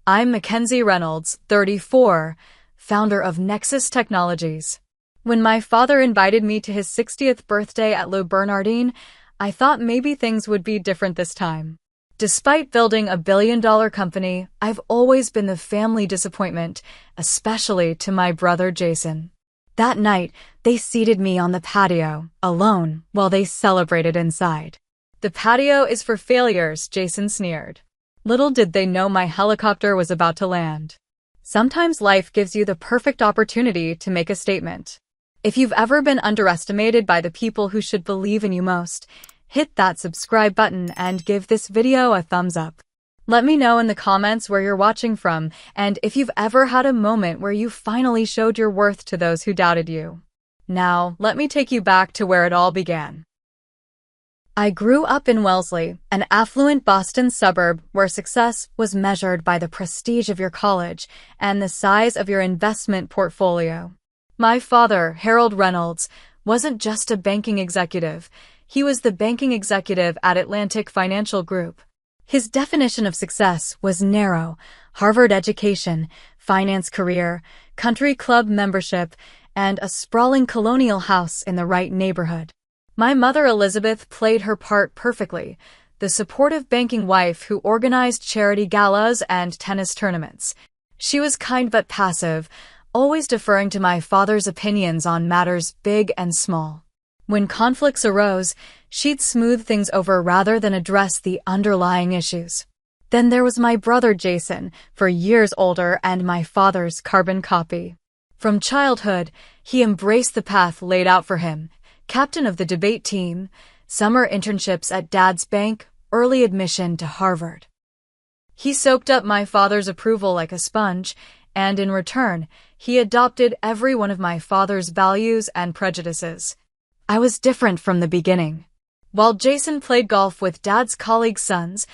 I'm Mackenzie Reynolds, 34, founder of Nexus Technologies. When my father invited me to his 60th birthday at Le Bernardin, I thought maybe things would be different this time. Despite building a billion-dollar company, I've always been the family disappointment, especially to my brother Jason. That night, they seated me on the patio, alone, while they celebrated inside. "The patio is for failures," Jason sneered. Little did they know my helicopter was about to land. Sometimes life gives you the perfect opportunity to make a statement. If you've ever been underestimated by the people who should believe in you most, hit that subscribe button and give this video a thumbs up. Let me know in the comments where you're watching from and if you've ever had a moment where you finally showed your worth to those who doubted you. Now, let me take you back to where it all began. I grew up in Wellesley, an affluent Boston suburb where success was measured by the prestige of your college and the size of your investment portfolio. My father, Harold Reynolds, wasn't just a banking executive. He was the banking executive at Atlantic Financial Group. His definition of success was narrow: Harvard education, finance career, country club membership, and a sprawling colonial house in the right neighborhood. My mother Elizabeth played her part perfectly, the supportive banking wife who organized charity galas and tennis tournaments. She was kind but passive, always deferring to my father's opinions on matters big and small. When conflicts arose, she'd smooth things over rather than address the underlying issues. Then there was my brother Jason, for years older and my father's carbon copy. From childhood, he embraced the path laid out for him: captain of the debate team, summer internships at Dad's bank, early admission to Harvard. He soaked up my father's approval like a sponge, and in return, he adopted every one of my father's values and prejudices. I was different from the beginning. While Jason played golf with Dad's colleagues' sons,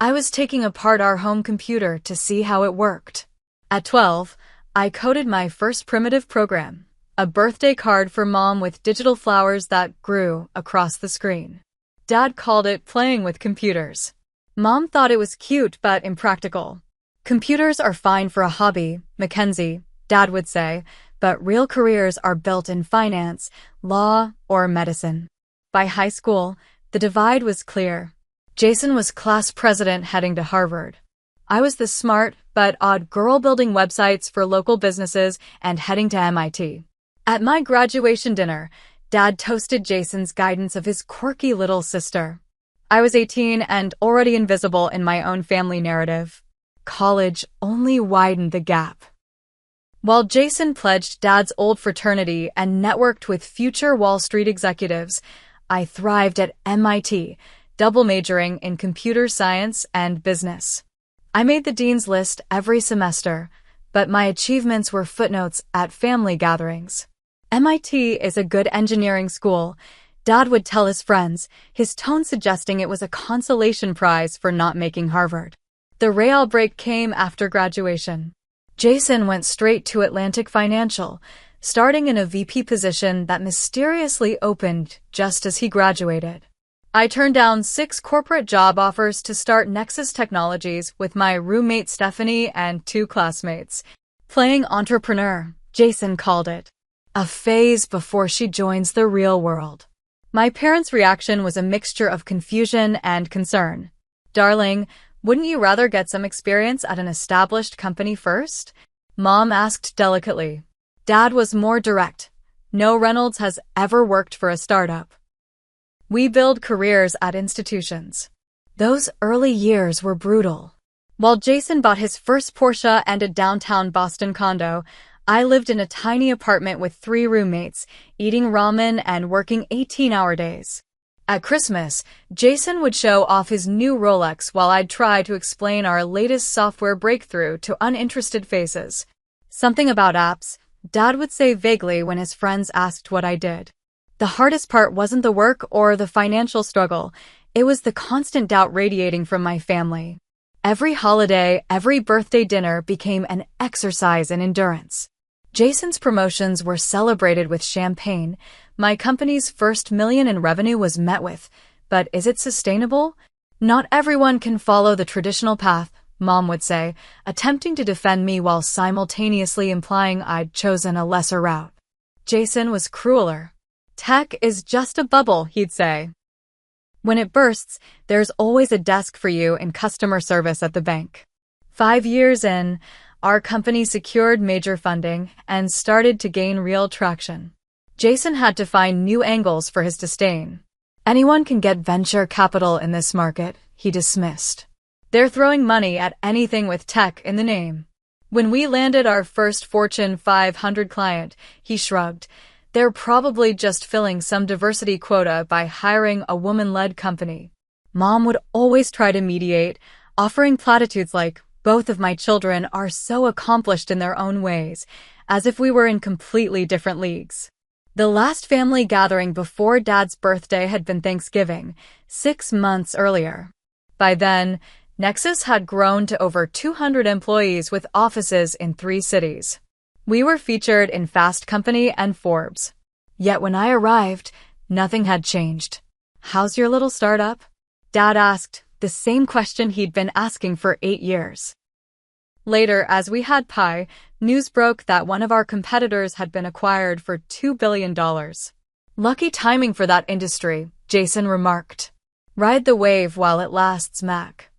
I was taking apart our home computer to see how it worked. At 12, I coded my first primitive program: a birthday card for Mom with digital flowers that grew across the screen. Dad called it playing with computers. Mom thought it was cute but impractical. "Computers are fine for a hobby, Mackenzie," Dad would say, "but real careers are built in finance, law, or medicine." By high school, the divide was clear. Jason was class president heading to Harvard. I was the smart but odd girl building websites for local businesses and heading to MIT. At my graduation dinner, Dad toasted Jason's guidance of his quirky little sister. I was 18 and already invisible in my own family narrative. College only widened the gap. While Jason pledged Dad's old fraternity and networked with future Wall Street executives, I thrived at MIT, double majoring in computer science and business. I made the dean's list every semester, but my achievements were footnotes at family gatherings. "MIT is a good engineering school," Dad would tell his friends, his tone suggesting it was a consolation prize for not making Harvard. The real break came after graduation. Jason went straight to Atlantic Financial, starting in a VP position that mysteriously opened just as he graduated. I turned down 6 corporate job offers to start Nexus Technologies with my roommate Stephanie and 2 classmates. Playing entrepreneur, Jason called it. A phase before she joins the real world. My parents' reaction was a mixture of confusion and concern. "Darling, wouldn't you rather get some experience at an established company first?" Mom asked delicately. Dad was more direct. "No, Reynolds has ever worked for a startup. We build careers at institutions." Those early years were brutal. While Jason bought his first Porsche and a downtown Boston condo, I lived in a tiny apartment with 3 roommates, eating ramen and working 18-hour days. At Christmas, Jason would show off his new Rolex while I'd try to explain our latest software breakthrough to uninterested faces. "Something about apps," Dad would say vaguely when his friends asked what I did. The hardest part wasn't the work or the financial struggle. It was the constant doubt radiating from my family. Every holiday, every birthday dinner became an exercise in endurance. Jason's promotions were celebrated with champagne. My company's first $1 million in revenue was met with, "But is it sustainable?" Not everyone can follow the traditional path, Mom would say, attempting to defend me while simultaneously implying I'd chosen a lesser route. Jason was crueler. Tech is just a bubble, he'd say. When it bursts, there's always a desk for you in customer service at the bank. 5 years in, our company secured major funding and started to gain real traction. Jason had to find new angles for his disdain. Anyone can get venture capital in this market, he dismissed. They're throwing money at anything with tech in the name. When we landed our first Fortune 500 client, he shrugged. They're probably just filling some diversity quota by hiring a woman-led company. Mom would always try to mediate, offering platitudes like, both of my children are so accomplished in their own ways, as if we were in completely different leagues. The last family gathering before Dad's birthday had been Thanksgiving, 6 months earlier. By then, Nexus had grown to over 200 employees with offices in 3 cities. We were featured in Fast Company and Forbes. Yet when I arrived, nothing had changed. How's your little startup? Dad asked, the same question he'd been asking for 8 years. Later, as we had pie, news broke that one of our competitors had been acquired for $2 billion. Lucky timing for that industry, Jason remarked. Ride the wave while it lasts, Mac.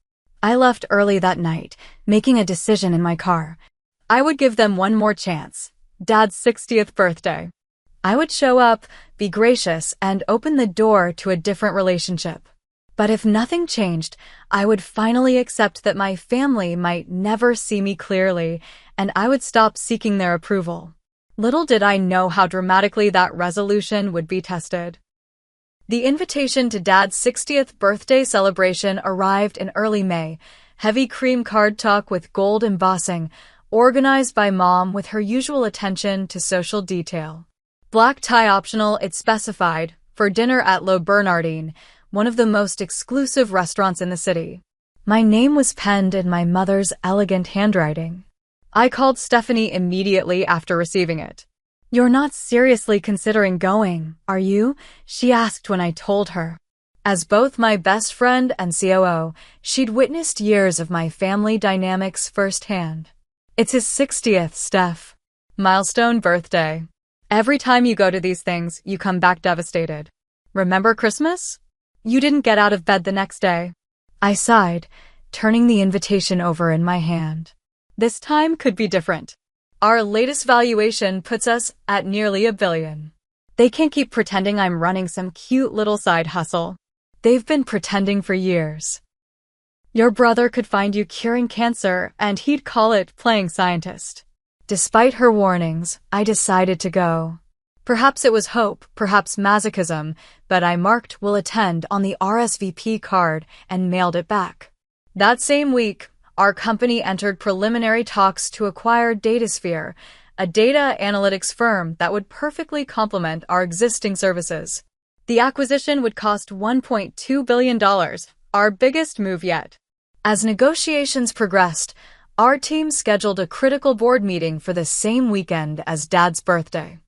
I left early that night, making a decision in my car. I would give them one more chance. Dad's 60th birthday. I would show up, be gracious, and open the door to a different relationship. But if nothing changed, I would finally accept that my family might never see me clearly, and I would stop seeking their approval. Little did I know how dramatically that resolution would be tested. The invitation to Dad's 60th birthday celebration arrived in early May, heavy cream card talk with gold embossing, organized by Mom with her usual attention to social detail. Black tie optional, it specified, for dinner at Le Bernardin, one of the most exclusive restaurants in the city. My name was penned in my mother's elegant handwriting. I called Stephanie immediately after receiving it. You're not seriously considering going, are you? She asked when I told her. As both my best friend and COO, she'd witnessed years of my family dynamics firsthand. It's his 60th, Steph. Milestone birthday. Every time you go to these things, you come back devastated. Remember Christmas? You didn't get out of bed the next day. I sighed, turning the invitation over in my hand. This time could be different. Our latest valuation puts us at nearly $1 billion. They can't keep pretending I'm running some cute little side hustle. They've been pretending for years. Your brother could find you curing cancer, and he'd call it playing scientist. Despite her warnings, I decided to go. Perhaps it was hope, perhaps masochism, but I marked will attend on the RSVP card and mailed it back. That same week, our company entered preliminary talks to acquire DataSphere, a data analytics firm that would perfectly complement our existing services. The acquisition would cost $1.2 billion, our biggest move yet. As negotiations progressed, our team scheduled a critical board meeting for the same weekend as Dad's birthday.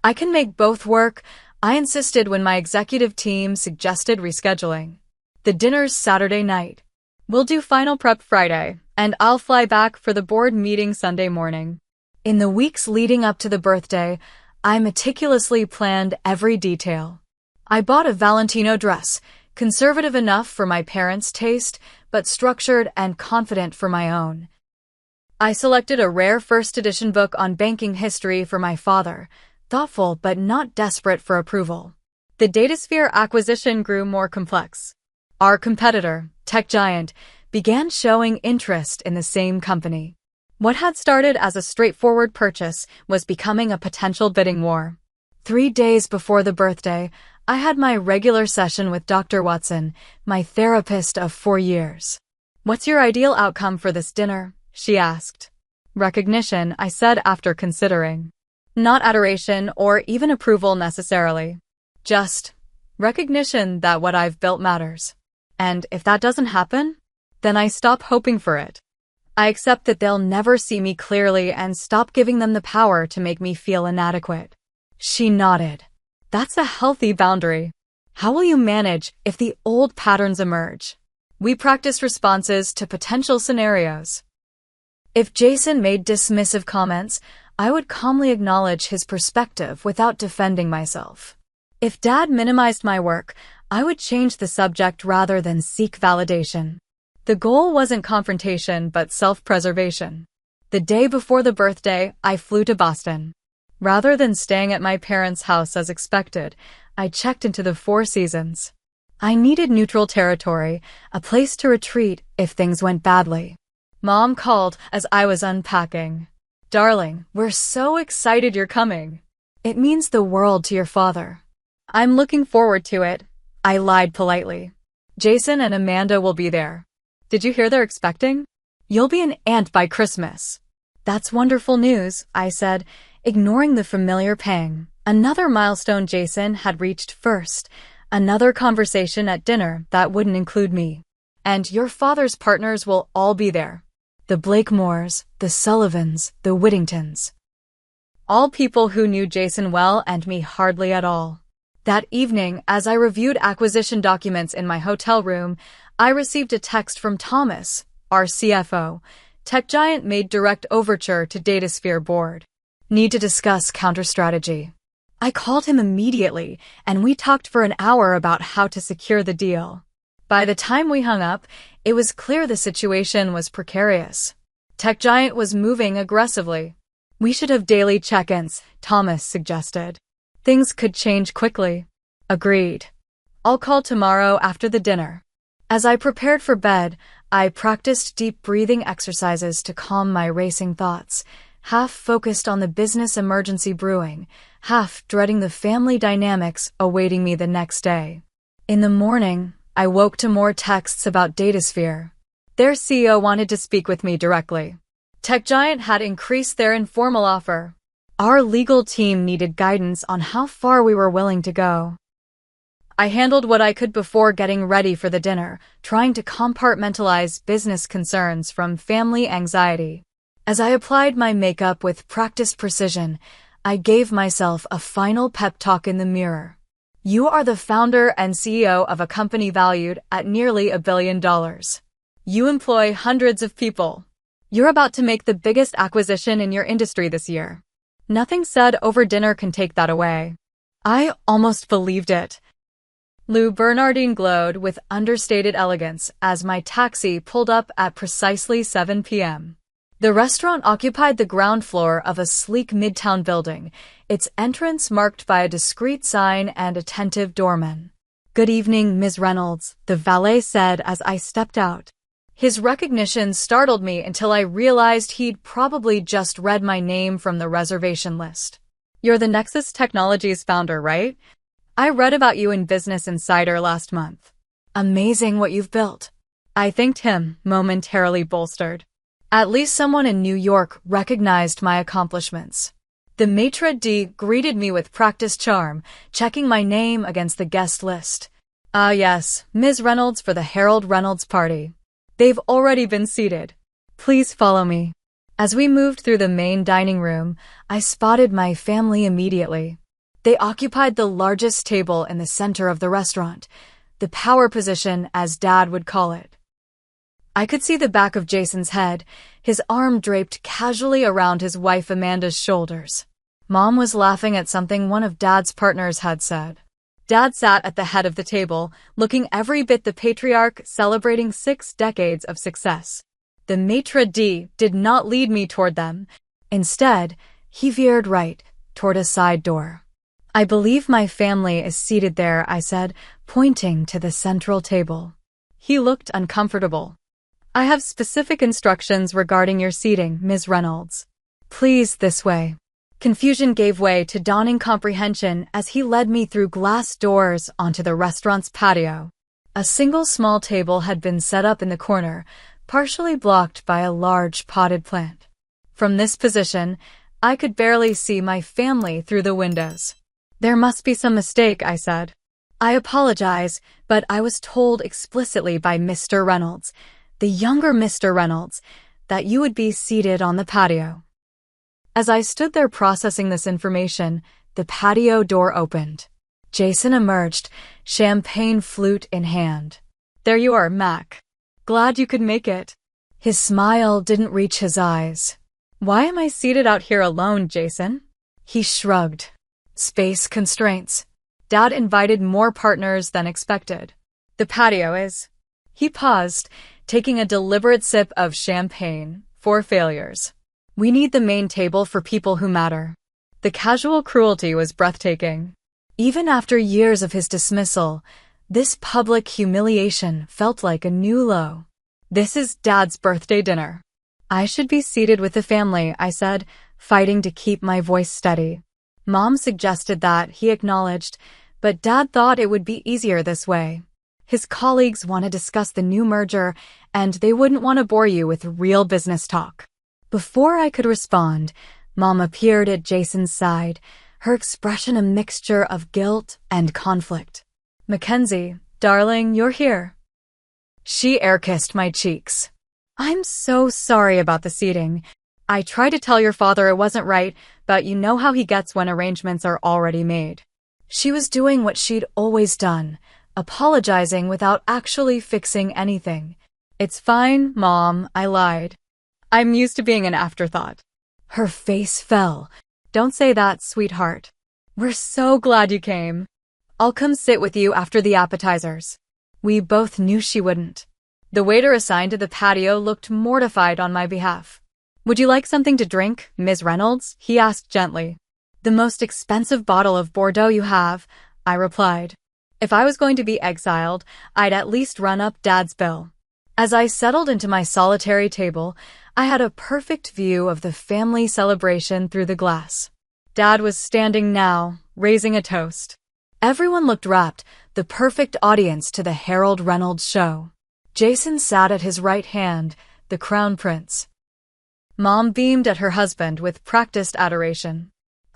I can make both work, I insisted when my executive team suggested rescheduling. The dinner's Saturday night. We'll do final prep Friday, and I'll fly back for the board meeting Sunday morning. In the weeks leading up to the birthday, I meticulously planned every detail. I bought a Valentino dress, conservative enough for my parents' taste, but structured and confident for my own. I selected a rare first edition book on banking history for my father, thoughtful but not desperate for approval. The DataSphere acquisition grew more complex. Our competitor, tech giant, began showing interest in the same company. What had started as a straightforward purchase was becoming a potential bidding war. 3 days before the birthday, I had my regular session with Dr. Watson, my therapist of 4 years. What's your ideal outcome for this dinner? She asked. Recognition, I said after considering. Not adoration or even approval necessarily. Just recognition that what I've built matters. And if that doesn't happen, then I stop hoping for it. I accept that they'll never see me clearly and stop giving them the power to make me feel inadequate. She nodded. That's a healthy boundary. How will you manage if the old patterns emerge? We practiced responses to potential scenarios. If Jason made dismissive comments, I would calmly acknowledge his perspective without defending myself. If Dad minimized my work, I would change the subject rather than seek validation. The goal wasn't confrontation but self-preservation. The day before the birthday, I flew to Boston. Rather than staying at my parents' house as expected, I checked into the Four Seasons. I needed neutral territory, a place to retreat if things went badly. Mom called as I was unpacking. "Darling, we're so excited you're coming. It means the world to your father." "I'm looking forward to it," I lied politely. "Jason and Amanda will be there." "Did you hear they're expecting? You'll be an aunt by Christmas." "That's wonderful news," I said, ignoring the familiar pang. Another milestone Jason had reached first. Another conversation at dinner that wouldn't include me. "And your father's partners will all be there. The Blakemores, the Sullivans, the Whittingtons." All people who knew Jason well and me hardly at all. That evening, as I reviewed acquisition documents in my hotel room, I received a text from Thomas, our CFO. Tech giant made direct overture to Datasphere board. "Need to discuss counter-strategy." I called him immediately, and we talked for an hour about how to secure the deal. By the time we hung up, it was clear the situation was precarious. Tech giant was moving aggressively. "We should have daily check-ins," Thomas suggested. "Things could change quickly." Agreed. "I'll call tomorrow after the dinner." As I prepared for bed, I practiced deep breathing exercises to calm my racing thoughts, half focused on the business emergency brewing, half dreading the family dynamics awaiting me the next day. In the morning, I woke to more texts about Datasphere. Their CEO wanted to speak with me directly. Tech giant had increased their informal offer. Our legal team needed guidance on how far we were willing to go. I handled what I could before getting ready for the dinner, trying to compartmentalize business concerns from family anxiety. As I applied my makeup with practiced precision, I gave myself a final pep talk in the mirror. "You are the founder and CEO of a company valued at nearly $1 billion. You employ hundreds of people. You're about to make the biggest acquisition in your industry this year. Nothing said over dinner can take that away." I almost believed it. Lou Bernardine glowed with understated elegance as my taxi pulled up at precisely 7 p.m. The restaurant occupied the ground floor of a sleek midtown building, its entrance marked by a discreet sign and attentive doorman. "Good evening, Ms. Reynolds," the valet said as I stepped out. His recognition startled me until I realized he'd probably just read my name from the reservation list. "You're the Nexus Technologies founder, right? I read about you in Business Insider last month. Amazing what you've built." I thanked him, momentarily bolstered. At least someone in New York recognized my accomplishments. The maitre d' greeted me with practiced charm, checking my name against the guest list. "Ah yes, Ms. Reynolds for the Harold Reynolds party. They've already been seated. Please follow me." As we moved through the main dining room, I spotted my family immediately. They occupied the largest table in the center of the restaurant, the power position as Dad would call it. I could see the back of Jason's head, his arm draped casually around his wife Amanda's shoulders. Mom was laughing at something one of Dad's partners had said. Dad sat at the head of the table, looking every bit the patriarch, celebrating 6 decades of success. The maitre d' did not lead me toward them. Instead, he veered right, toward a side door. "I believe my family is seated there," I said, pointing to the central table. He looked uncomfortable. "I have specific instructions regarding your seating, Ms. Reynolds. Please, this way." Confusion gave way to dawning comprehension as he led me through glass doors onto the restaurant's patio. A single small table had been set up in the corner, partially blocked by a large potted plant. From this position, I could barely see my family through the windows. "There must be some mistake," I said. "I apologize, but I was told explicitly by Mr. Reynolds, the younger Mr. Reynolds, that you would be seated on the patio." As I stood there processing this information, the patio door opened. Jason emerged, champagne flute in hand. "There you are, Mac. Glad you could make it. His smile didn't reach his eyes. Why am I seated out here alone, Jason? He shrugged. Space constraints. Dad invited more partners than expected. The patio is. He paused, taking a deliberate sip of champagne. 4 failures. We need the main table for people who matter. The casual cruelty was breathtaking. Even after years of his dismissal, this public humiliation felt like a new low. This is Dad's birthday dinner. I should be seated with the family, I said, fighting to keep my voice steady. Mom suggested that, he acknowledged, but Dad thought it would be easier this way. His colleagues want to discuss the new merger, and they wouldn't want to bore you with real business talk. Before I could respond, Mom appeared at Jason's side, her expression a mixture of guilt and conflict. Mackenzie, darling, you're here. She air-kissed my cheeks. I'm so sorry about the seating. I tried to tell your father it wasn't right, but you know how he gets when arrangements are already made. She was doing what she'd always done, apologizing without actually fixing anything. It's fine, Mom, I lied. I'm used to being an afterthought. Her face fell. Don't say that, sweetheart. We're so glad you came. I'll come sit with you after the appetizers. We both knew she wouldn't. The waiter assigned to the patio looked mortified on my behalf. Would you like something to drink, Ms. Reynolds? He asked gently. The most expensive bottle of Bordeaux you have, I replied. If I was going to be exiled, I'd at least run up Dad's bill. As I settled into my solitary table, I had a perfect view of the family celebration through the glass. Dad was standing now, raising a toast. Everyone looked rapt, the perfect audience to the Harold Reynolds show. Jason sat at his right hand, the crown prince. Mom beamed at her husband with practiced adoration.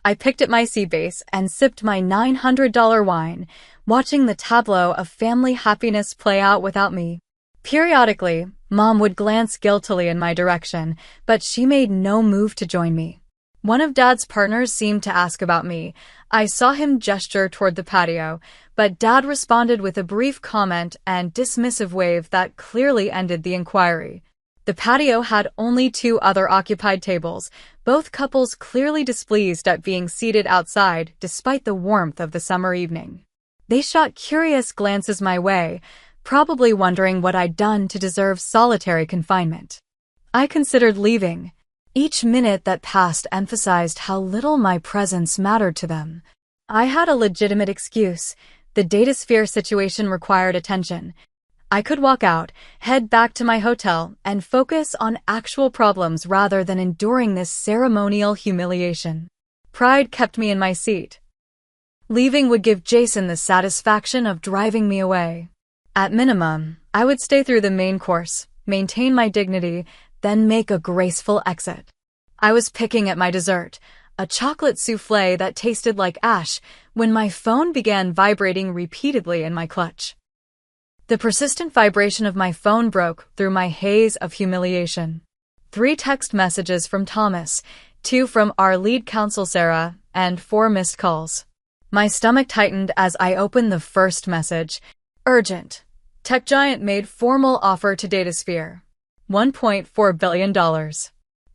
I picked at my sea base and sipped my $900 wine, watching the tableau of family happiness play out without me. Periodically, Mom would glance guiltily in my direction, but she made no move to join me. One of Dad's partners seemed to ask about me. I saw him gesture toward the patio, but Dad responded with a brief comment and dismissive wave that clearly ended the inquiry. The patio had only 2 other occupied tables, both couples clearly displeased at being seated outside despite the warmth of the summer evening. They shot curious glances my way, probably wondering what I'd done to deserve solitary confinement. I considered leaving. Each minute that passed emphasized how little my presence mattered to them. I had a legitimate excuse. The datasphere situation required attention. I could walk out, head back to my hotel, and focus on actual problems rather than enduring this ceremonial humiliation. Pride kept me in my seat. Leaving would give Jason the satisfaction of driving me away. At minimum, I would stay through the main course, maintain my dignity, then make a graceful exit. I was picking at my dessert, a chocolate souffle that tasted like ash, when my phone began vibrating repeatedly in my clutch. The persistent vibration of my phone broke through my haze of humiliation. 3 text messages from Thomas, 2 from our lead counsel Sarah, and 4 missed calls. My stomach tightened as I opened the first message. Urgent. Tech giant made formal offer to Datasphere. $1.4 billion.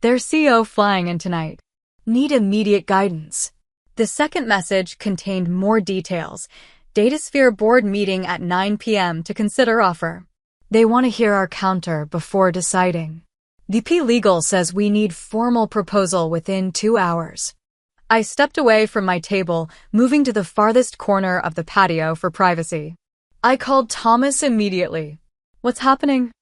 Their CEO flying in tonight. Need immediate guidance. The second message contained more details. Datasphere board meeting at 9 p.m. to consider offer. They want to hear our counter before deciding. VP Legal says we need formal proposal within 2 hours. I stepped away from my table, moving to the farthest corner of the patio for privacy. I called Thomas immediately. What's happening?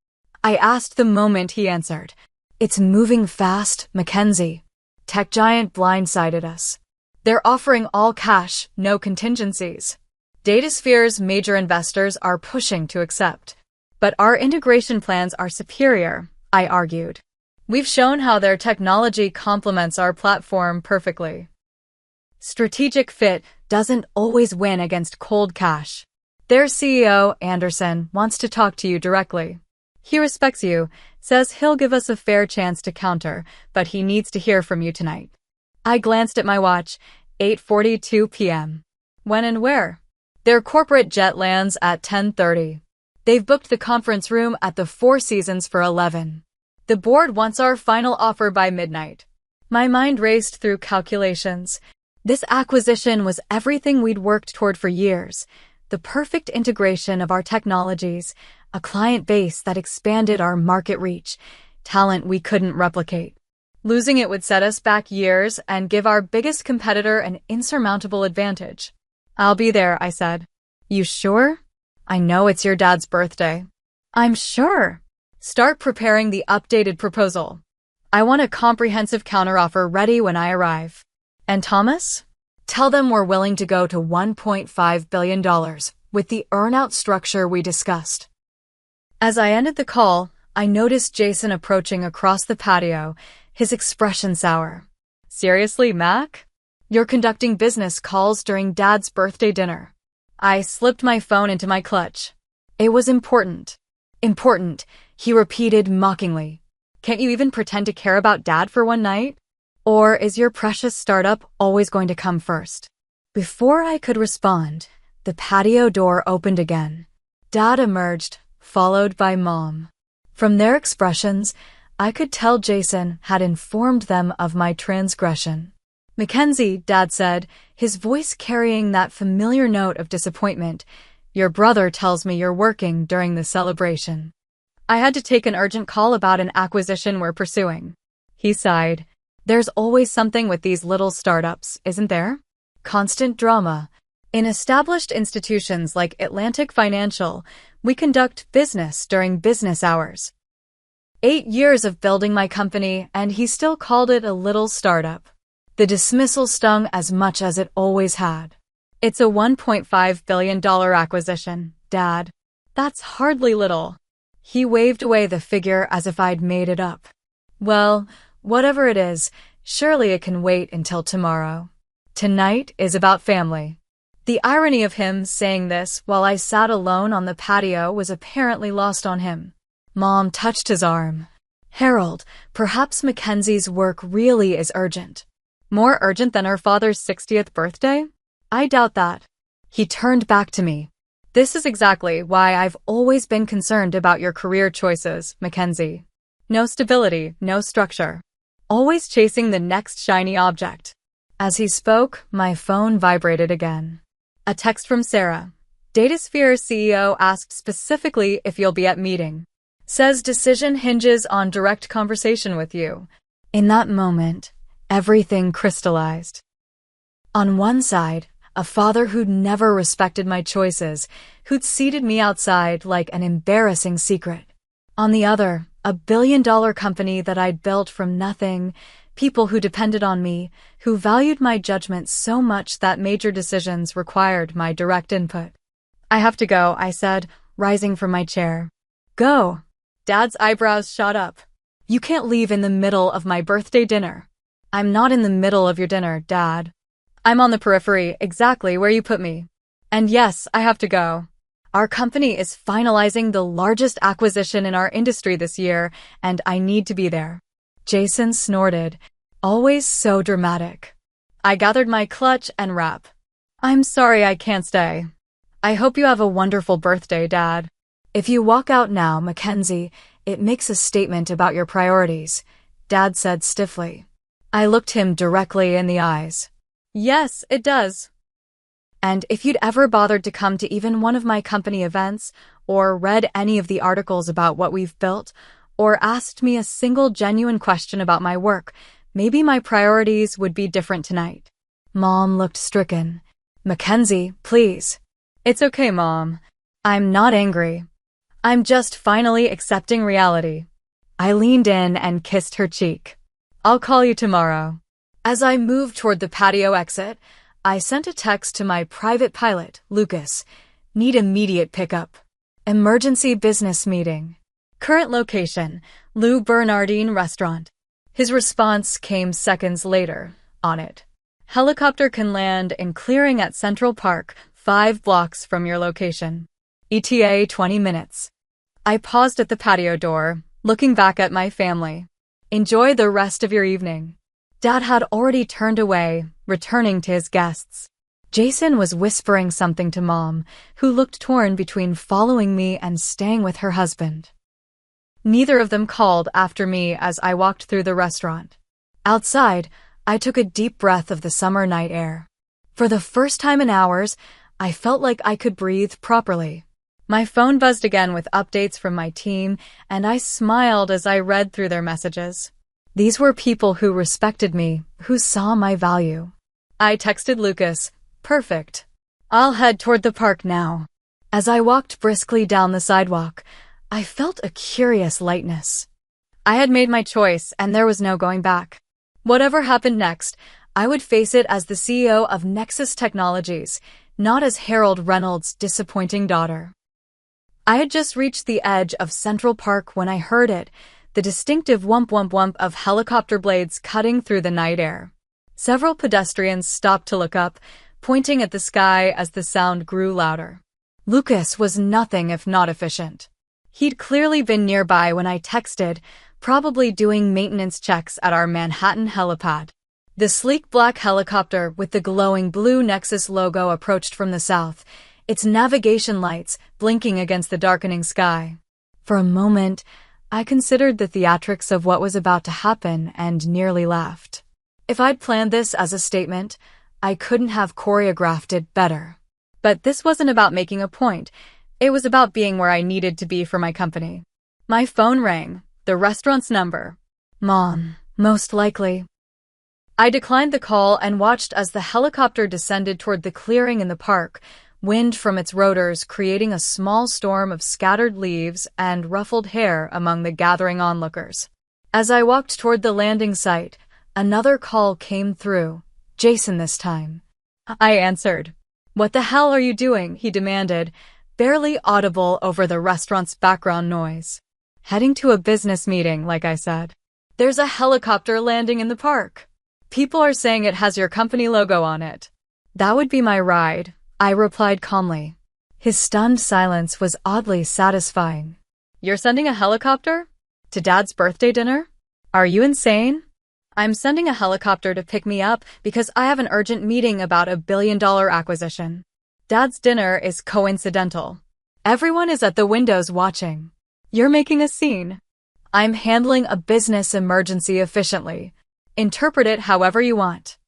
I asked the moment he answered. It's moving fast, Mackenzie. Tech giant blindsided us. They're offering all cash, no contingencies. Datasphere's major investors are pushing to accept. But our integration plans are superior, I argued. We've shown how their technology complements our platform perfectly. Strategic fit doesn't always win against cold cash. Their CEO, Anderson, wants to talk to you directly. He respects you, says he'll give us a fair chance to counter, but he needs to hear from you tonight. I glanced at my watch, 8:42 p.m. When and where? Their corporate jet lands at 10:30. They've booked the conference room at the Four Seasons for 11. The board wants our final offer by midnight. My mind raced through calculations. This acquisition was everything we'd worked toward for years. The perfect integration of our technologies, a client base that expanded our market reach, talent we couldn't replicate. Losing it would set us back years and give our biggest competitor an insurmountable advantage. I'll be there, I said. You sure? I know it's your dad's birthday. I'm sure. Start preparing the updated proposal. I want a comprehensive counteroffer ready when I arrive. And Thomas? Tell them we're willing to go to $1.5 billion with the earn-out structure we discussed. As I ended the call, I noticed Jason approaching across the patio, his expression sour. Seriously, Mac? You're conducting business calls during Dad's birthday dinner. I slipped my phone into my clutch. It was important. Important, he repeated mockingly. Can't you even pretend to care about Dad for one night? Or is your precious startup always going to come first? Before I could respond, the patio door opened again. Dad emerged, followed by Mom. From their expressions, I could tell Jason had informed them of my transgression. Mackenzie, Dad said, his voice carrying that familiar note of disappointment. Your brother tells me you're working during the celebration. I had to take an urgent call about an acquisition we're pursuing. He sighed. There's always something with these little startups, isn't there? Constant drama. In established institutions like Atlantic Financial, we conduct business during business hours. 8 years of building my company, and he still called it a little startup. The dismissal stung as much as it always had. It's a $1.5 billion acquisition, Dad. That's hardly little. He waved away the figure as if I'd made it up. Well, whatever it is, surely it can wait until tomorrow. Tonight is about family. The irony of him saying this while I sat alone on the patio was apparently lost on him. Mom touched his arm. Harold, perhaps Mackenzie's work really is urgent. More urgent than her father's 60th birthday? I doubt that. He turned back to me. This is exactly why I've always been concerned about your career choices, Mackenzie. No stability, no structure. Always chasing the next shiny object. As he spoke, my phone vibrated again. A text from Sarah. Datasphere CEO asked specifically if you'll be at meeting. Says decision hinges on direct conversation with you. In that moment, everything crystallized. On one side, a father who'd never respected my choices, who'd seated me outside like an embarrassing secret. On the other, a billion-dollar company that I'd built from nothing, people who depended on me, who valued my judgment so much that major decisions required my direct input. I have to go, I said, rising from my chair. Go. Dad's eyebrows shot up. You can't leave in the middle of my birthday dinner. I'm not in the middle of your dinner, Dad. I'm on the periphery, exactly where you put me. And yes, I have to go. Our company is finalizing the largest acquisition in our industry this year, and I need to be there. Jason snorted, always so dramatic. I gathered my clutch and wrap. I'm sorry I can't stay. I hope you have a wonderful birthday, Dad. If you walk out now, Mackenzie, it makes a statement about your priorities, Dad said stiffly. I looked him directly in the eyes. Yes, it does. And if you'd ever bothered to come to even one of my company events, or read any of the articles about what we've built, or asked me a single genuine question about my work, maybe my priorities would be different tonight. Mom looked stricken. Mackenzie, please. It's okay, Mom. I'm not angry. I'm just finally accepting reality. I leaned in and kissed her cheek. I'll call you tomorrow. As I moved toward the patio exit, I sent a text to my private pilot, Lucas. Need immediate pickup. Emergency business meeting. Current location, Lou Bernardine Restaurant. His response came seconds later, on it. Helicopter can land in clearing at Central Park, 5 blocks from your location. ETA 20 minutes. I paused at the patio door, looking back at my family. Enjoy the rest of your evening. Dad had already turned away, returning to his guests. Jason was whispering something to Mom, who looked torn between following me and staying with her husband. Neither of them called after me as I walked through the restaurant. Outside, I took a deep breath of the summer night air. For the first time in hours, I felt like I could breathe properly. My phone buzzed again with updates from my team, and I smiled as I read through their messages. These were people who respected me, who saw my value. I texted Lucas, "Perfect. I'll head toward the park now." As I walked briskly down the sidewalk, I felt a curious lightness. I had made my choice, and there was no going back. Whatever happened next, I would face it as the CEO of Nexus Technologies, not as Harold Reynolds' disappointing daughter. I had just reached the edge of Central Park when I heard it, the distinctive whump whump whump of helicopter blades cutting through the night air. Several pedestrians stopped to look up, pointing at the sky as the sound grew louder. Lucas was nothing if not efficient. He'd clearly been nearby when I texted, probably doing maintenance checks at our Manhattan helipad. The sleek black helicopter with the glowing blue Nexus logo approached from the south, its navigation lights blinking against the darkening sky. For a moment, I considered the theatrics of what was about to happen and nearly laughed. If I'd planned this as a statement, I couldn't have choreographed it better. But this wasn't about making a point. It was about being where I needed to be for my company. My phone rang, the restaurant's number. Mom, most likely. I declined the call and watched as the helicopter descended toward the clearing in the park, wind from its rotors creating a small storm of scattered leaves and ruffled hair among the gathering onlookers. As I walked toward the landing site, another call came through, Jason this time. I answered. "What the hell are you doing?" he demanded, barely audible over the restaurant's background noise. "Heading to a business meeting," like I said. "There's a helicopter landing in the park. People are saying it has your company logo on it." "That would be my ride," I replied calmly. His stunned silence was oddly satisfying. "You're sending a helicopter? To Dad's birthday dinner? Are you insane?" "I'm sending a helicopter to pick me up because I have an urgent meeting about $1 billion acquisition. Dad's dinner is coincidental. Everyone is at the windows watching. You're making a scene. I'm handling a business emergency efficiently. Interpret it however you want."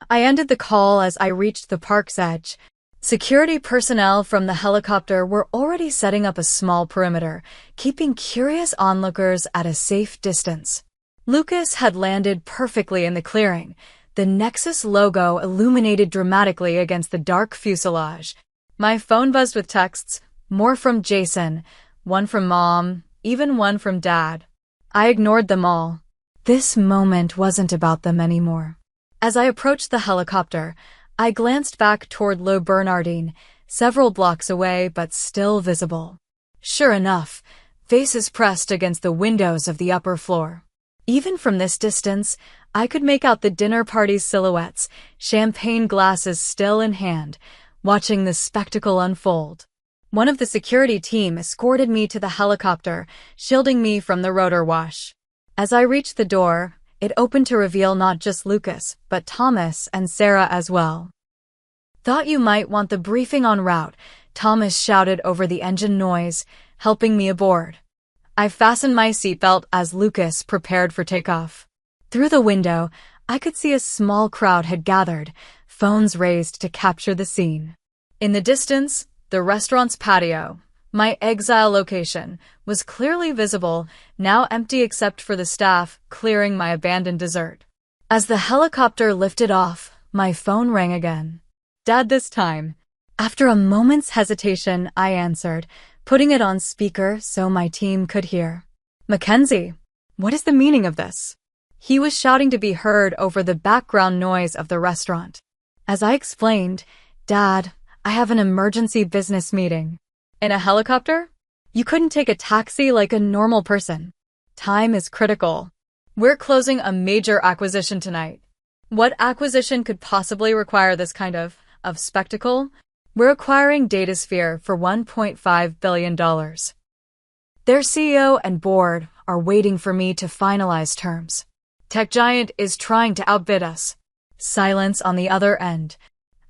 I ended the call as I reached the park's edge. Security personnel from the helicopter were already setting up a small perimeter, keeping curious onlookers at a safe distance. Lucas had landed perfectly in the clearing, the Nexus logo illuminated dramatically against the dark fuselage. My phone buzzed with texts, more from Jason, one from Mom, even one from Dad. I ignored them all. This moment wasn't about them anymore. As I approached the helicopter, I glanced back toward Le Bernardin, several blocks away but still visible. Sure enough, faces pressed against the windows of the upper floor. Even from this distance, I could make out the dinner party's silhouettes, champagne glasses still in hand, watching the spectacle unfold. One of the security team escorted me to the helicopter, shielding me from the rotor wash. As I reached the door, it opened to reveal not just Lucas, but Thomas and Sarah as well. "Thought you might want the briefing en route," Thomas shouted over the engine noise, helping me aboard. I fastened my seatbelt as Lucas prepared for takeoff. Through the window, I could see a small crowd had gathered, phones raised to capture the scene. In the distance, the restaurant's patio, my exile location, was clearly visible, now empty except for the staff clearing my abandoned dessert. As the helicopter lifted off, my phone rang again. Dad this time. After a moment's hesitation, I answered, putting it on speaker so my team could hear. "Mackenzie, what is the meaning of this?" He was shouting to be heard over the background noise of the restaurant. As I explained, "Dad, I have an emergency business meeting." "In a helicopter? You couldn't take a taxi like a normal person. Time is critical. We're closing a major acquisition tonight." "What acquisition could possibly require this kind of spectacle?" "We're acquiring Datasphere for $1.5 billion. Their CEO and board are waiting for me to finalize terms. Tech giant is trying to outbid us." Silence on the other end.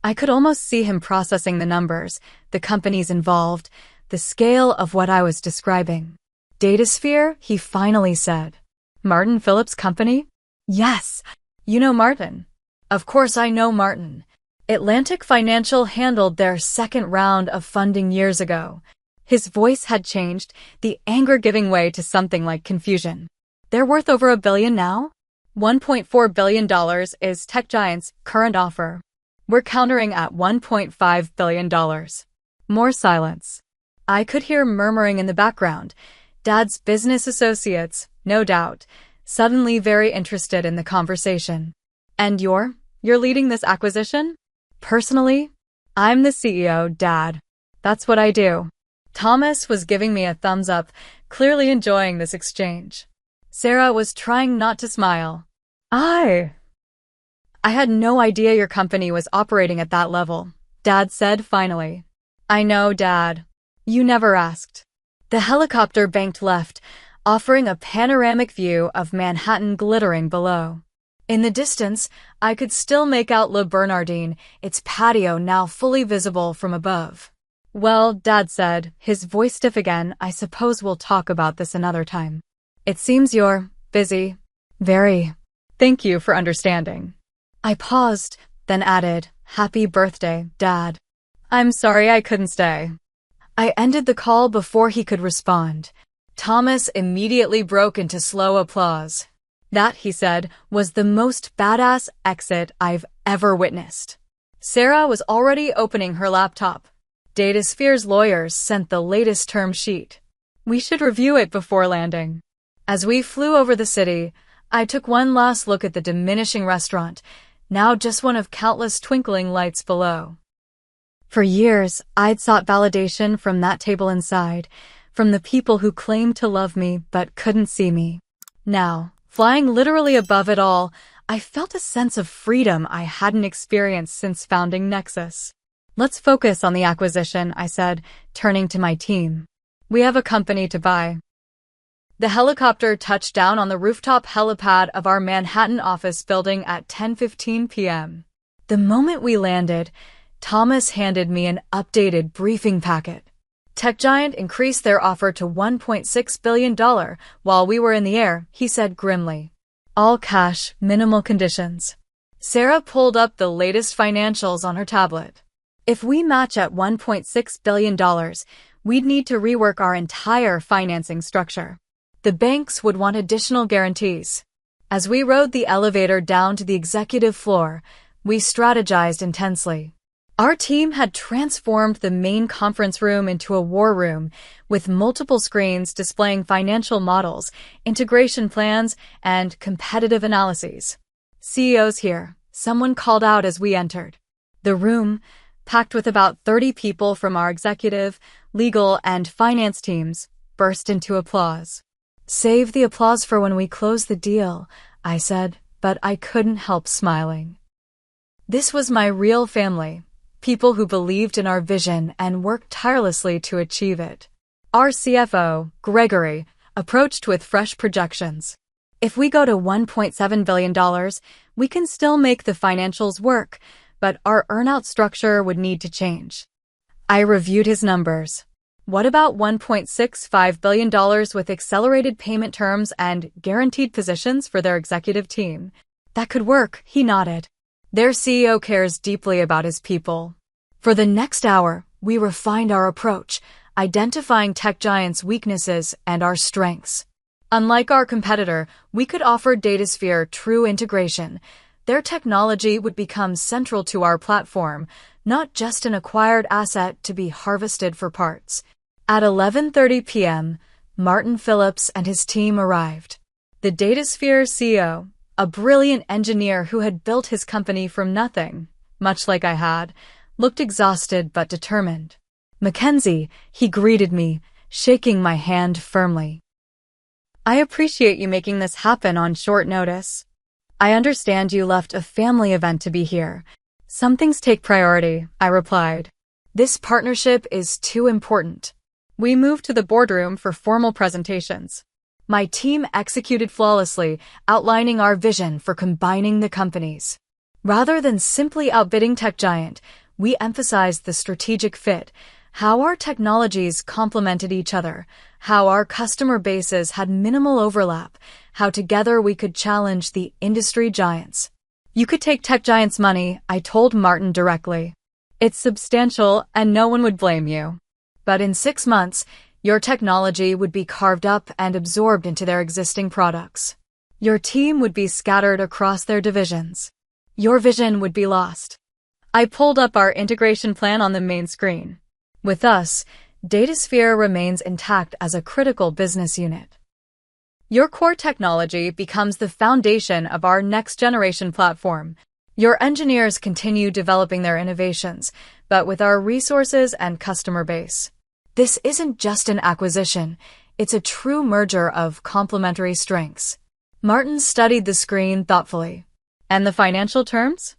I could almost see him processing the numbers, the companies involved, the scale of what I was describing. Datasphere, he finally said. Martin Phillips' company? Yes. You know Martin. Of course I know Martin. Atlantic Financial handled their second round of funding years ago. His voice had changed, the anger giving way to something like confusion. They're worth over $1 billion now? $1.4 billion is tech giant's current offer. We're countering at $1.5 billion. More silence. I could hear murmuring in the background. Dad's business associates, no doubt, suddenly very interested in the conversation. And you're leading this acquisition? Personally, I'm the CEO, Dad. That's what I do. Thomas was giving me a thumbs up, clearly enjoying this exchange. Sarah was trying not to smile. I had no idea your company was operating at that level, Dad said finally. I know, Dad. You never asked. The helicopter banked left, offering a panoramic view of Manhattan glittering below. In the distance, I could still make out Le Bernardin, its patio now fully visible from above. Well, Dad said, his voice stiff again, I suppose we'll talk about this another time. It seems you're busy. Very. Thank you for understanding. I paused, then added, Happy birthday, Dad. I'm sorry I couldn't stay. I ended the call before he could respond. Thomas immediately broke into slow applause. That, he said, was the most badass exit I've ever witnessed. Sarah was already opening her laptop. Datasphere's lawyers sent the latest term sheet. We should review it before landing. As we flew over the city, I took one last look at the diminishing restaurant, now just one of countless twinkling lights below. For years, I'd sought validation from that table inside, from the people who claimed to love me but couldn't see me. Now, flying literally above it all, I felt a sense of freedom I hadn't experienced since founding Nexus. Let's focus on the acquisition, I said, turning to my team. We have a company to buy. The helicopter touched down on the rooftop helipad of our Manhattan office building at 10:15 p.m. The moment we landed, Thomas handed me an updated briefing packet. Tech Giant increased their offer to $1.6 billion while we were in the air, he said grimly. All cash, minimal conditions. Sarah pulled up the latest financials on her tablet. If we match at $1.6 billion, we'd need to rework our entire financing structure. The banks would want additional guarantees. As we rode the elevator down to the executive floor, we strategized intensely. Our team had transformed the main conference room into a war room, with multiple screens displaying financial models, integration plans, and competitive analyses. CEOs here, someone called out as we entered. The room, packed with about 30 people from our executive, legal, and finance teams, burst into applause. Save the applause for when we close the deal, I said, but I couldn't help smiling. This was my real family. People who believed in our vision and worked tirelessly to achieve it. Our CFO, Gregory, approached with fresh projections. If we go to $1.7 billion, we can still make the financials work, but our earnout structure would need to change. I reviewed his numbers. What about $1.65 billion with accelerated payment terms and guaranteed positions for their executive team? That could work, he nodded. Their CEO cares deeply about his people. For the next hour, we refined our approach, identifying Tech Giant's weaknesses and our strengths. Unlike our competitor, we could offer Datasphere true integration. Their technology would become central to our platform, not just an acquired asset to be harvested for parts. At 11:30 p.m., Martin Phillips and his team arrived. The Datasphere CEO, a brilliant engineer who had built his company from nothing, much like I had, looked exhausted but determined. Mackenzie, he greeted me, shaking my hand firmly. I appreciate you making this happen on short notice. I understand you left a family event to be here. Some things take priority, I replied. This partnership is too important. We moved to the boardroom for formal presentations. My team executed flawlessly, outlining our vision for combining the companies. Rather than simply outbidding tech giant, we emphasized the strategic fit, how our technologies complemented each other, how our customer bases had minimal overlap, how together we could challenge the industry giants. You could take tech giants' money, I told Martin directly. It's substantial and no one would blame you. But in 6 months, your technology would be carved up and absorbed into their existing products. Your team would be scattered across their divisions. Your vision would be lost. I pulled up our integration plan on the main screen. With us, DataSphere remains intact as a critical business unit. Your core technology becomes the foundation of our next-generation platform. Your engineers continue developing their innovations, but with our resources and customer base. This isn't just an acquisition, it's a true merger of complementary strengths. Martin studied the screen thoughtfully. And the financial terms?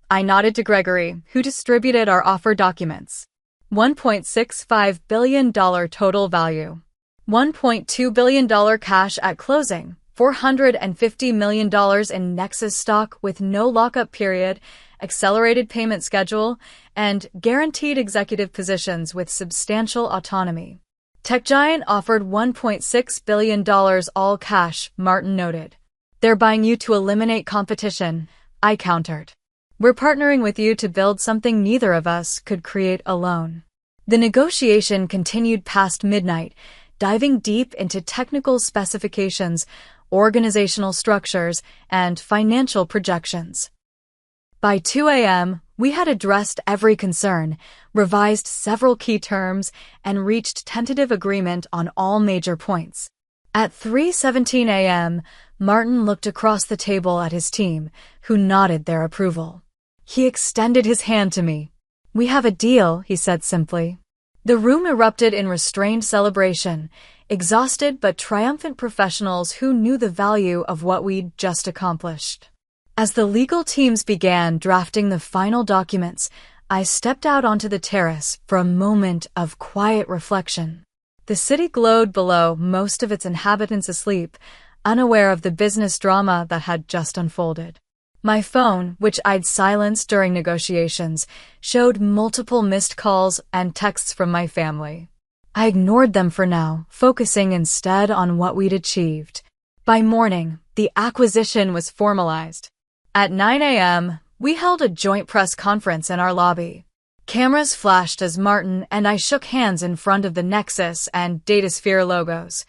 I nodded to Gregory, who distributed our offer documents. $1.65 billion total value. $1.2 billion cash at closing. $450 million in Nexus stock with no lockup period, accelerated payment schedule, and guaranteed executive positions with substantial autonomy. Tech Giant offered $1.6 billion all cash, Martin noted. They're buying you to eliminate competition, I countered. We're partnering with you to build something neither of us could create alone. The negotiation continued past midnight, diving deep into technical specifications, organizational structures, and financial projections. By 2 a.m., we had addressed every concern, revised several key terms, and reached tentative agreement on all major points. At 3:17 a.m., Martin looked across the table at his team, who nodded their approval. He extended his hand to me. We have a deal, he said simply. The room erupted in restrained celebration, exhausted but triumphant professionals who knew the value of what we'd just accomplished. As the legal teams began drafting the final documents, I stepped out onto the terrace for a moment of quiet reflection. The city glowed below, most of its inhabitants asleep, unaware of the business drama that had just unfolded. My phone, which I'd silenced during negotiations, showed multiple missed calls and texts from my family. I ignored them for now, focusing instead on what we'd achieved. By morning, the acquisition was formalized. At 9 a.m., we held a joint press conference in our lobby. Cameras flashed as Martin and I shook hands in front of the Nexus and DataSphere logos.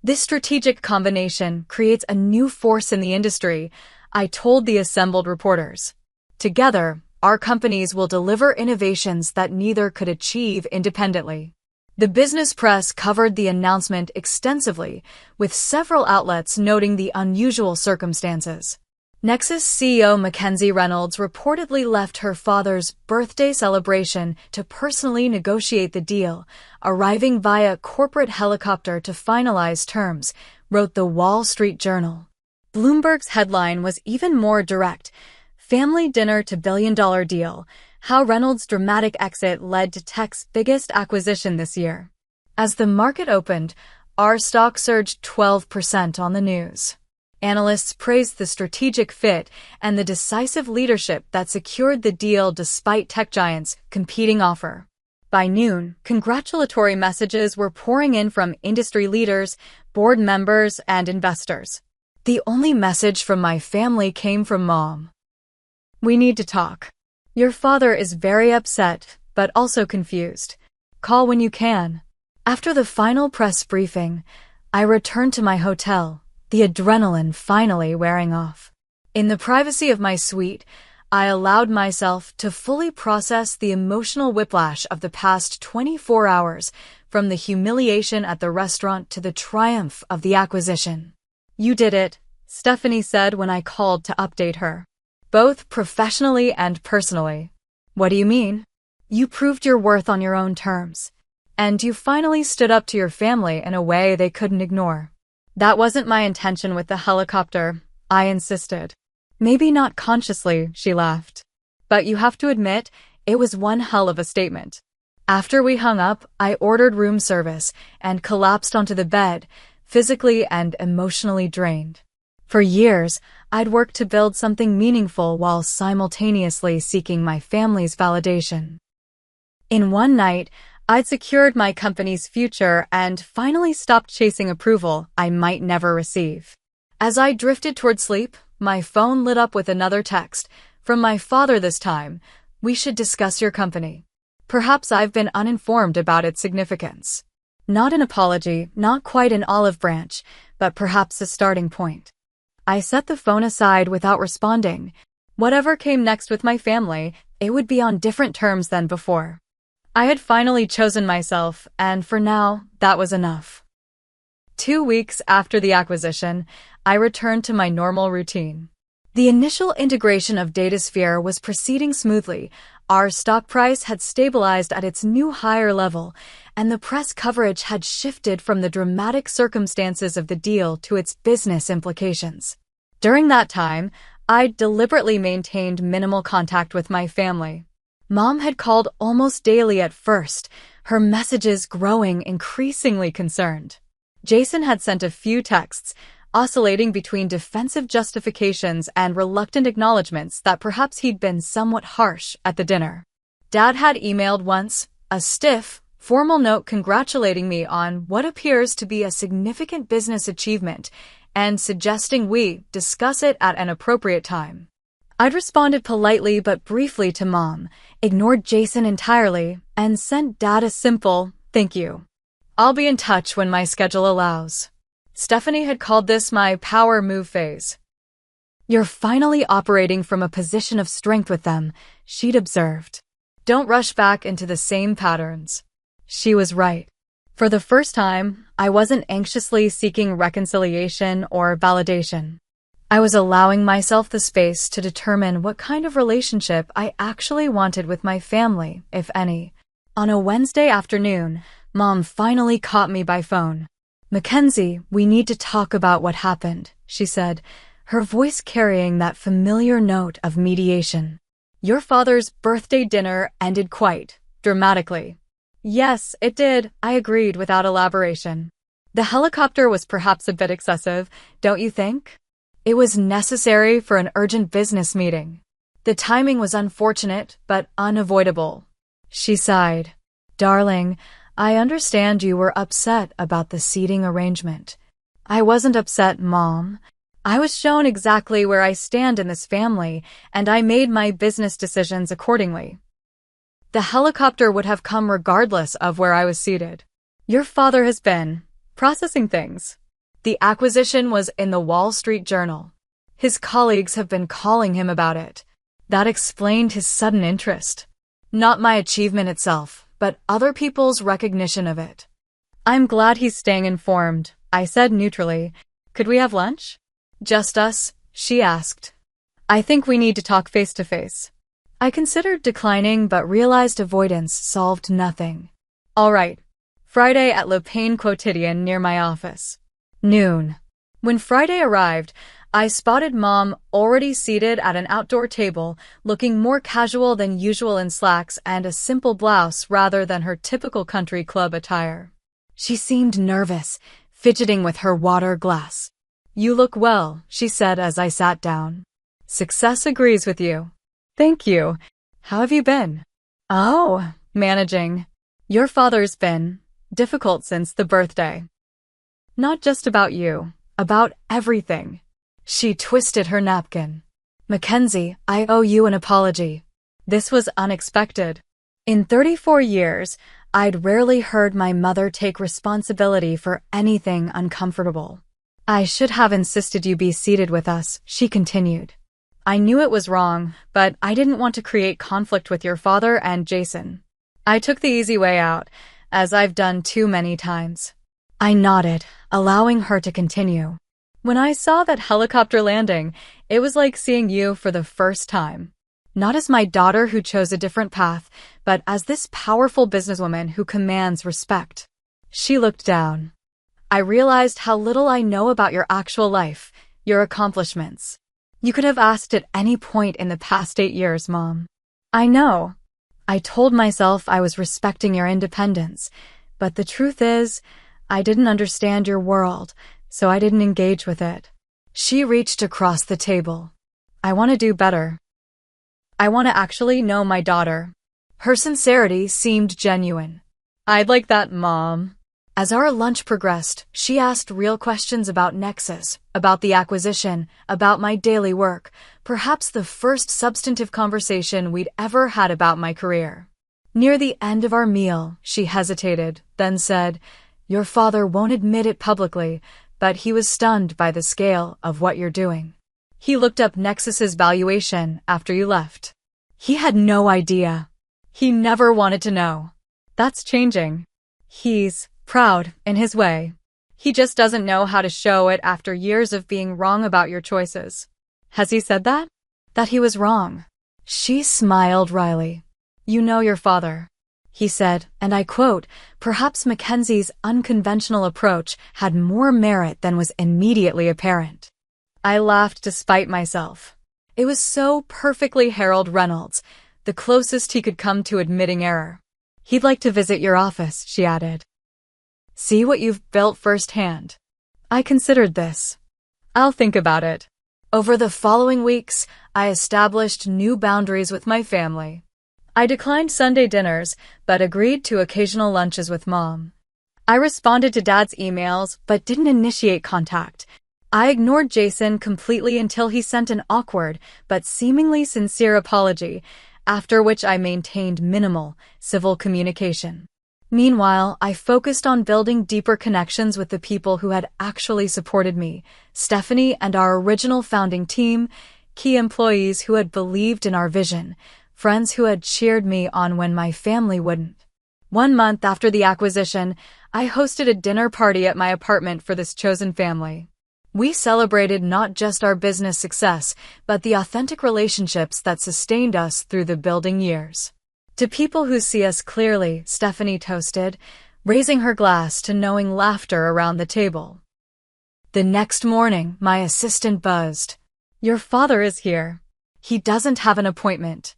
This strategic combination creates a new force in the industry, I told the assembled reporters. Together, our companies will deliver innovations that neither could achieve independently. The business press covered the announcement extensively, with several outlets noting the unusual circumstances. Nexus CEO Mackenzie Reynolds reportedly left her father's birthday celebration to personally negotiate the deal, arriving via corporate helicopter to finalize terms, wrote the Wall Street Journal. Bloomberg's headline was even more direct. Family dinner to billion-dollar deal. How Reynolds' dramatic exit led to tech's biggest acquisition this year. As the market opened, our stock surged 12% on the news. Analysts praised the strategic fit and the decisive leadership that secured the deal despite tech giants' competing offer. By noon, congratulatory messages were pouring in from industry leaders, board members, and investors. The only message from my family came from Mom. We need to talk. Your father is very upset, but also confused. Call when you can. After the final press briefing, I returned to my hotel, the adrenaline finally wearing off. In the privacy of my suite, I allowed myself to fully process the emotional whiplash of the past 24 hours, from the humiliation at the restaurant to the triumph of the acquisition. You did it, Stephanie said when I called to update her. Both professionally and personally. What do you mean? You proved your worth on your own terms. And you finally stood up to your family in a way they couldn't ignore. That wasn't my intention with the helicopter, I insisted. Maybe not consciously, she laughed. But you have to admit, it was one hell of a statement. After we hung up, I ordered room service and collapsed onto the bed, physically and emotionally drained. For years, I'd work to build something meaningful while simultaneously seeking my family's validation. In one night, I'd secured my company's future and finally stopped chasing approval I might never receive. As I drifted toward sleep, my phone lit up with another text, from my father this time. "We should discuss your company. Perhaps I've been uninformed about its significance." Not an apology, not quite an olive branch, but perhaps a starting point. I set the phone aside without responding. Whatever came next with my family, it would be on different terms than before. I had finally chosen myself, and for now, that was enough. 2 weeks after the acquisition, I returned to my normal routine. The initial integration of DataSphere was proceeding smoothly. Our stock price had stabilized at its new higher level, and the press coverage had shifted from the dramatic circumstances of the deal to its business implications. During that time, I deliberately maintained minimal contact with my family. Mom had called almost daily at first, her messages growing increasingly concerned. Jason had sent a few texts, oscillating between defensive justifications and reluctant acknowledgments that perhaps he'd been somewhat harsh at the dinner. Dad had emailed once, a stiff, formal note congratulating me on what appears to be a significant business achievement and suggesting we discuss it at an appropriate time. I'd responded politely but briefly to Mom, ignored Jason entirely, and sent Dad a simple, "Thank you. I'll be in touch when my schedule allows." Stephanie had called this my power move phase. "You're finally operating from a position of strength with them," she'd observed. "Don't rush back into the same patterns." She was right. For the first time, I wasn't anxiously seeking reconciliation or validation. I was allowing myself the space to determine what kind of relationship I actually wanted with my family, if any. On a Wednesday afternoon, Mom finally caught me by phone. "Mackenzie, we need to talk about what happened," she said, her voice carrying that familiar note of mediation. "Your father's birthday dinner ended quite dramatically." "Yes, it did," I agreed without elaboration. "The helicopter was perhaps a bit excessive, don't you think?" "It was necessary for an urgent business meeting. The timing was unfortunate, but unavoidable." She sighed. "Darling, I understand you were upset about the seating arrangement." "I wasn't upset, Mom. I was shown exactly where I stand in this family, and I made my business decisions accordingly. The helicopter would have come regardless of where I was seated. Your father has been processing things. The acquisition was in the Wall Street Journal. His colleagues have been calling him about it. That explained his sudden interest. Not my achievement itself, but other people's recognition of it." "I'm glad he's staying informed," I said neutrally. "Could we have lunch?" "Just us?" she asked. "I think we need to talk face to face." I considered declining but realized avoidance solved nothing. "All right. Friday at Le Pain Quotidien near my office. Noon." When Friday arrived, I spotted Mom already seated at an outdoor table, looking more casual than usual in slacks and a simple blouse rather than her typical country club attire. She seemed nervous, fidgeting with her water glass. "You look well," she said as I sat down. "Success agrees with you." "Thank you. How have you been?" "Oh, managing. Your father's been difficult since the birthday." "Not just about you, about everything." She twisted her napkin. "Mackenzie, I owe you an apology. This was unexpected. In 34 years, I'd rarely heard my mother take responsibility for anything uncomfortable." "I should have insisted you be seated with us," she continued. "I knew it was wrong, but I didn't want to create conflict with your father and Jason. I took the easy way out, as I've done too many times." I nodded, allowing her to continue. "When I saw that helicopter landing, it was like seeing you for the first time. Not as my daughter who chose a different path, but as this powerful businesswoman who commands respect." She looked down. "I realized how little I know about your actual life, your accomplishments. You could have asked at any point in the past 8 years, Mom." "I know. I told myself I was respecting your independence, but the truth is, I didn't understand your world, so I didn't engage with it." She reached across the table. I want to do better. I want to actually know my daughter. Her sincerity seemed genuine. I'd like that, Mom. As our lunch progressed, she asked real questions about Nexus, about the acquisition, about my daily work, perhaps the first substantive conversation we'd ever had about my career. Near the end of our meal, she hesitated, then said, "Your father won't admit it publicly, but he was stunned by the scale of what you're doing. He looked up Nexus's valuation after you left. He had no idea. He never wanted to know. That's changing. He's proud in his way. He just doesn't know how to show it after years of being wrong about your choices." Has he said that? That he was wrong. She smiled wryly. "You know your father," he said, and I quote, "Perhaps Mackenzie's unconventional approach had more merit than was immediately apparent." I laughed despite myself. It was so perfectly Harold Reynolds, the closest he could come to admitting error. "He'd like to visit your office," she added. "See what you've built firsthand." I considered this. "I'll think about it." Over the following weeks, I established new boundaries with my family. I declined Sunday dinners, but agreed to occasional lunches with Mom. I responded to Dad's emails, but didn't initiate contact. I ignored Jason completely until he sent an awkward, but seemingly sincere apology, after which I maintained minimal, civil communication. Meanwhile, I focused on building deeper connections with the people who had actually supported me, Stephanie and our original founding team, key employees who had believed in our vision, friends who had cheered me on when my family wouldn't. 1 month after the acquisition, I hosted a dinner party at my apartment for this chosen family. We celebrated not just our business success, but the authentic relationships that sustained us through the building years. To people who see us clearly, Stephanie toasted, raising her glass to knowing laughter around the table. The next morning, my assistant buzzed. "Your father is here. He doesn't have an appointment."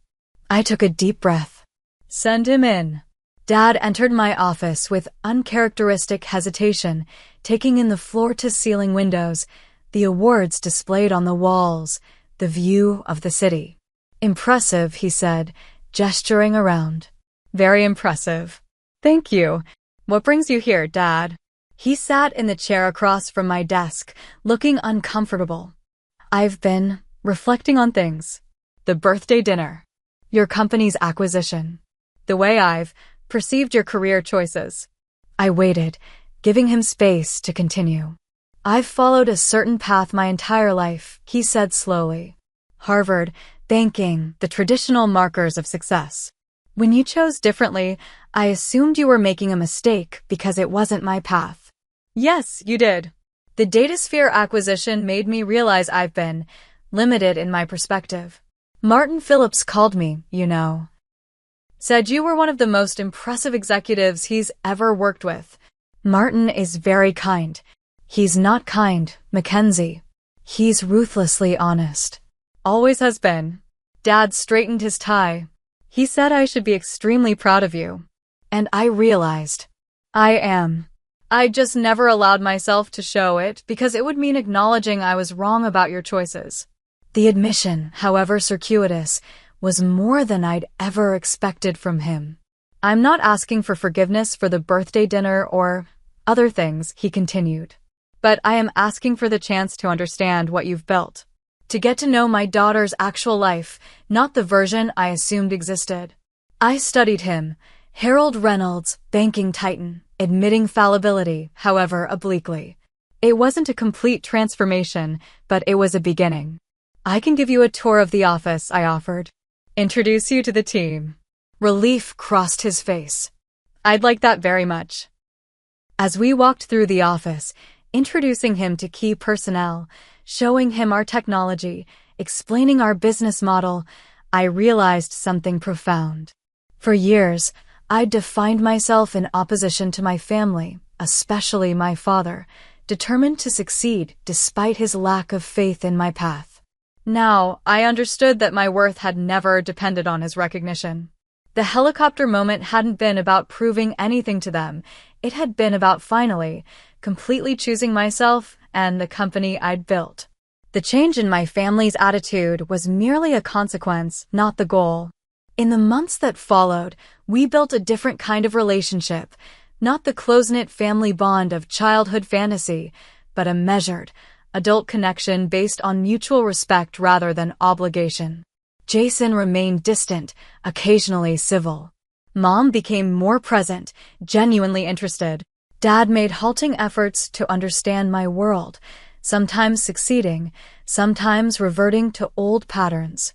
I took a deep breath. "Send him in." Dad entered my office with uncharacteristic hesitation, taking in the floor-to-ceiling windows, the awards displayed on the walls, the view of the city. "Impressive," he said, gesturing around. "Very impressive. Thank you. What brings you here, Dad?" He sat in the chair across from my desk, looking uncomfortable. "I've been reflecting on things. The birthday dinner. Your company's acquisition. The way I've perceived your career choices." I waited, giving him space to continue. "I've followed a certain path my entire life," he said slowly. "Harvard, banking, the traditional markers of success. When you chose differently, I assumed you were making a mistake because it wasn't my path." "Yes, you did. The DataSphere acquisition made me realize I've been limited in my perspective. Martin Phillips called me, you know. Said you were one of the most impressive executives he's ever worked with." "Martin is very kind. He's not kind, Mackenzie. He's ruthlessly honest. Always has been." Dad straightened his tie. "He said I should be extremely proud of you." And I realized. I am. I just never allowed myself to show it because it would mean acknowledging I was wrong about your choices. The admission, however circuitous, was more than I'd ever expected from him. "I'm not asking for forgiveness for the birthday dinner or other things," he continued. "But I am asking for the chance to understand what you've built. To get to know my daughter's actual life, not the version I assumed existed." I studied him, Harold Reynolds, banking titan, admitting fallibility, however obliquely. It wasn't a complete transformation, but it was a beginning. "I can give you a tour of the office," I offered. "Introduce you to the team." Relief crossed his face. "I'd like that very much." As we walked through the office, introducing him to key personnel, showing him our technology, explaining our business model, I realized something profound. For years, I'd defined myself in opposition to my family, especially my father, determined to succeed despite his lack of faith in my path. Now, I understood that my worth had never depended on his recognition. The helicopter moment hadn't been about proving anything to them. It had been about finally, completely choosing myself and the company I'd built. The change in my family's attitude was merely a consequence, not the goal. In the months that followed, we built a different kind of relationship, not the close-knit family bond of childhood fantasy, but a measured, adult connection based on mutual respect rather than obligation. Jason remained distant, occasionally civil. Mom became more present, genuinely interested. Dad made halting efforts to understand my world, sometimes succeeding, sometimes reverting to old patterns.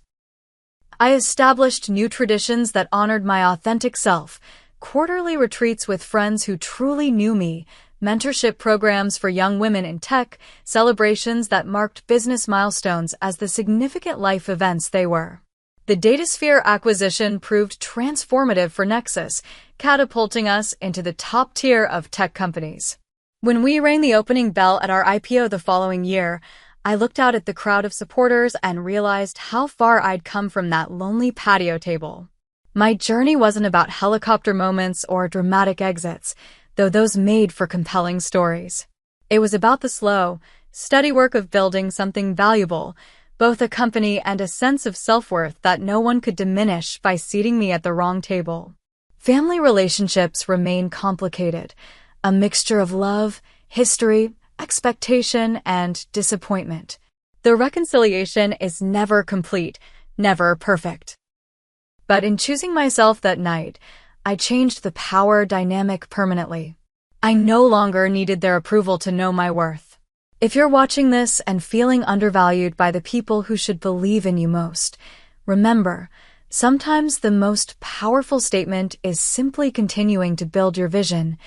I established new traditions that honored my authentic self, quarterly retreats with friends who truly knew me, mentorship programs for young women in tech, celebrations that marked business milestones as the significant life events they were. The DataSphere acquisition proved transformative for Nexus, catapulting us into the top tier of tech companies. When we rang the opening bell at our IPO the following year, I looked out at the crowd of supporters and realized how far I'd come from that lonely patio table. My journey wasn't about helicopter moments or dramatic exits, though those made for compelling stories. It was about the slow, steady work of building something valuable, both a company and a sense of self-worth that no one could diminish by seating me at the wrong table. Family relationships remain complicated, a mixture of love, history, expectation, and disappointment. The reconciliation is never complete, never perfect. But in choosing myself that night, I changed the power dynamic permanently. I no longer needed their approval to know my worth. If you're watching this and feeling undervalued by the people who should believe in you most, remember, sometimes the most powerful statement is simply continuing to build your vision,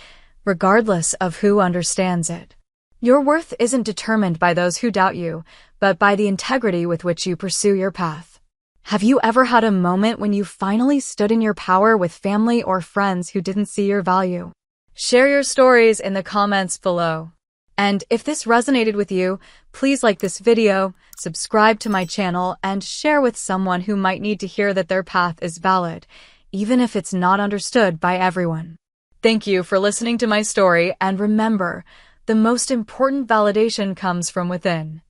regardless of who understands it. Your worth isn't determined by those who doubt you, but by the integrity with which you pursue your path. Have you ever had a moment when you finally stood in your power with family or friends who didn't see your value? Share your stories in the comments below. And if this resonated with you, please like this video, subscribe to my channel, and share with someone who might need to hear that their path is valid, even if it's not understood by everyone. Thank you for listening to my story, and remember, the most important validation comes from within.